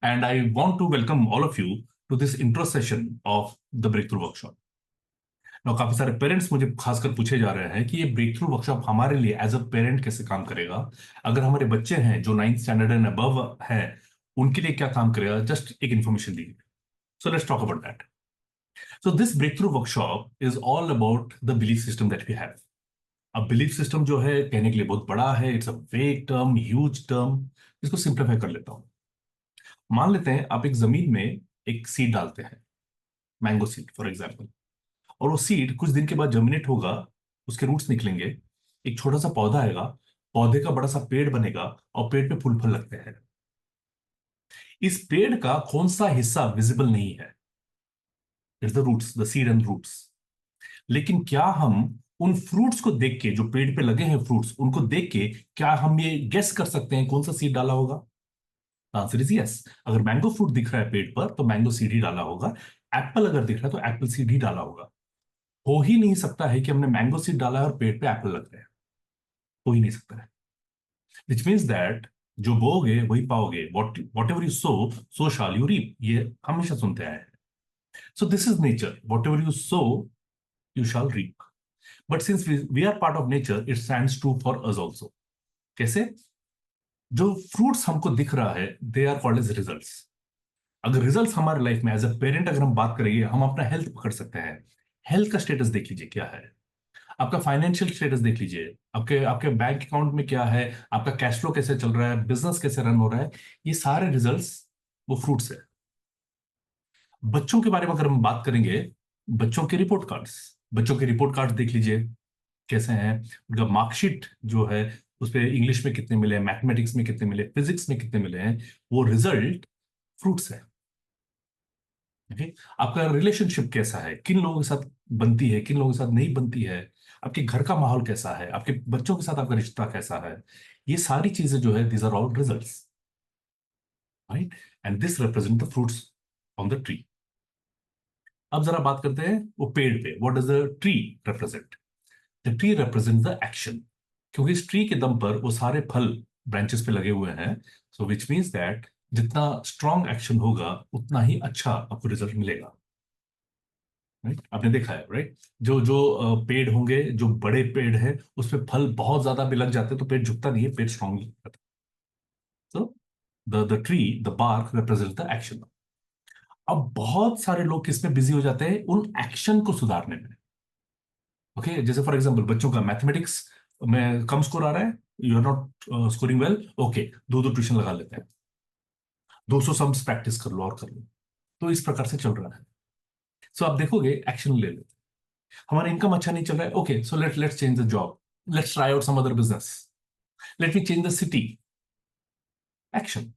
and I want to welcome all of you to this intro session of the Breakthrough Workshop. Now, काफी सारे parents मुझे खासकर पूछे जा रहे हैं कि ये ब्रेकथ्रू वर्कशॉप हमारे लिए एज अ पेरेंट कैसे काम करेगा, अगर हमारे बच्चे हैं जो 9th स्टैंडर्ड एंड अबव है उनके लिए क्या काम करेगा, जस्ट एक इन्फॉर्मेशन दी. So let's talk about that. So this breakthrough workshop is all about the belief system that we have. अब बिलीफ सिस्टम जो है कहने के लिए बहुत बड़ा है, इट्स अ वेग टर्म, ह्यूज टर्म. इसको सिंप्लीफाई कर लेता हूं. मान लेते हैं आप एक जमीन में एक सीड डालते हैं, मैंगो सीड फॉर एग्जाम्पल, और वो सीड कुछ दिन के बाद जर्मिनेट होगा, उसके रूट्स निकलेंगे, एक छोटा सा पौधा आएगा, पौधे का बड़ा सा पेड़ बनेगा और पेड़ पे फूल फल लगते हैं. इस पेड़ का कौन सा हिस्सा विजिबल नहीं है? It's the roots, the seed and roots. लेकिन क्या हम उन फ्रूट्स को देख के, जो पेड़ पे लगे हैं फ्रूट्स, उनको देख के क्या हम ये गेस कर सकते हैं कौन सा सीड डाला होगा? Answer is yes. अगर मैंगो फ्रूट दिख रहा है पेड़ पर तो मैंगो सीड ही डाला होगा. एप्पल अगर दिख रहा है तो एप्पल सीड ही डाला होगा. हो ही नहीं सकता है कि हमने मैंगो सीड डाला है और पेड़ पे एप्पल लग रहे हैं. हो ही नहीं सकता है. विच मीन्स दैट जो बोओगे वही पाओगे. Whatever you sow shall you reap. ये हमेशा सुनते आए हैं. So this is nature. Whatever you sow you shall reap. But since we are part of nature, it stands true for us also. कैसे? जो fruits हमको दिख रहा है they are called as results. अगर रिजल्ट्स हमारे life में as a parent अगर हम बात करेंगे, हम अपना हेल्थ पकड़ सकते हैं. हेल्थ का स्टेटस देख लीजिए क्या है, आपका फाइनेंशियल स्टेटस देख लीजिए, आपके आपके बैंक अकाउंट में क्या है, आपका कैश फ्लो कैसे चल रहा है, बिजनेस कैसे रन हो रहा है. ये सारे रिजल्ट्स वो फ्रूट्स है. बच्चों के बारे में अगर हम बात करेंगे, बच्चों के रिपोर्ट कार्ड्स, बच्चों के रिपोर्ट कार्ड देख लीजिए कैसे हैं. उनका मार्कशीट जो है उस पर इंग्लिश में कितने मिले, मैथमेटिक्स में कितने मिले, फिजिक्स में कितने मिले हैं, वो रिजल्ट फ्रूट्स है. ओके. आपका रिलेशनशिप कैसा है, किन लोगों के साथ बनती है, किन लोगों के साथ नहीं बनती है, आपके घर का माहौल कैसा है, आपके बच्चों के साथ आपका रिश्ता कैसा है, ये सारी चीजें जो है these are all results, right. And this represent the fruits on the tree. अब जरा बात करते हैं वो पेड़ पे. What does the tree represent? The tree represent the action. क्योंकि इस ट्री के दम पर वो सारे फल ब्रांचेस पे लगे हुए हैं. सो विच मीन्स दैट जितना स्ट्रॉन्ग एक्शन होगा उतना ही अच्छा आपको रिजल्ट मिलेगा. राइट. आपने देखा है, राइट. जो जो पेड़ होंगे, जो बड़े पेड़ है उस पे फल बहुत ज्यादा भी लग जाते हैं तो पेड़ झुकता नहीं है, पेड़ स्ट्रांग रहता है. तो the tree, the bark represent the action. अब बहुत सारे लोग किसमें बिजी हो जाते हैं? उन एक्शन को सुधारने में. ओके. जैसे फॉर एग्जाम्पल बच्चों का मैथमेटिक्स में कम स्कोर आ रहा है, you are not scoring well, okay, दो दो ट्यूशन लगा लेते हैं, 200 सम्स प्रैक्टिस कर लो और कर लो. तो इस प्रकार से चल रहा है. सो आप देखोगे एक्शन ले लो. हमारा इनकम अच्छा नहीं चल रहा है, okay, so let's change the job, let's try out some other business, let me change the city. Action.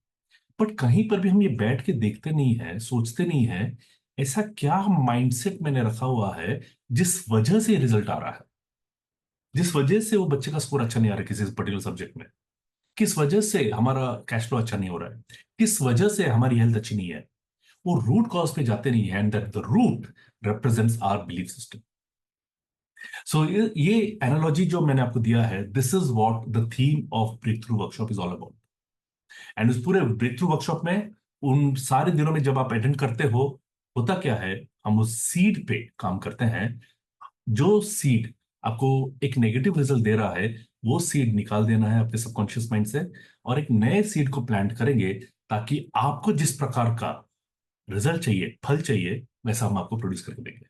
But कहीं पर भी हम ये बैठ के देखते नहीं है, सोचते नहीं है ऐसा क्या माइंडसेट मैंने रखा हुआ है जिस वजह से रिजल्ट आ रहा है, जिस वजह से वो बच्चे का स्कोर अच्छा नहीं आ रहा है किसी पर्टिकुलर सब्जेक्ट में, किस वजह से हमारा कैश फ्लो अच्छा नहीं हो रहा है, किस वजह से हमारी हेल्थ अच्छी नहीं है. वो रूट कॉज पे जाते नहीं है. And that the root represents our belief system. So ये एनालॉजी जो मैंने आपको दिया है, this is what the theme of breakthrough workshop is all about. And उस पूरे ब्रेक थ्रू वर्कशॉप में उन सारे दिनों में जब आप अटेंड करते हो, होता क्या है, हम उस सीड पे काम करते हैं. जो सीड आपको एक नेगेटिव रिजल्ट दे रहा है, वो सीड निकाल देना है आपके सबकॉन्शियस माइंड से, और एक नए सीड को प्लांट करेंगे ताकि आपको जिस प्रकार का रिजल्ट चाहिए, फल चाहिए, वैसा हम आपको प्रोड्यूस करके देंगे.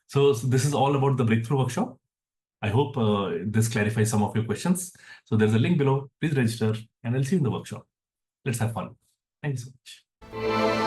So this is all about the breakthrough workshop. I hope this clarifies some of your questions. So there's a link below. Please register and I'll see you in the workshop. Let's have fun. Thank you so much.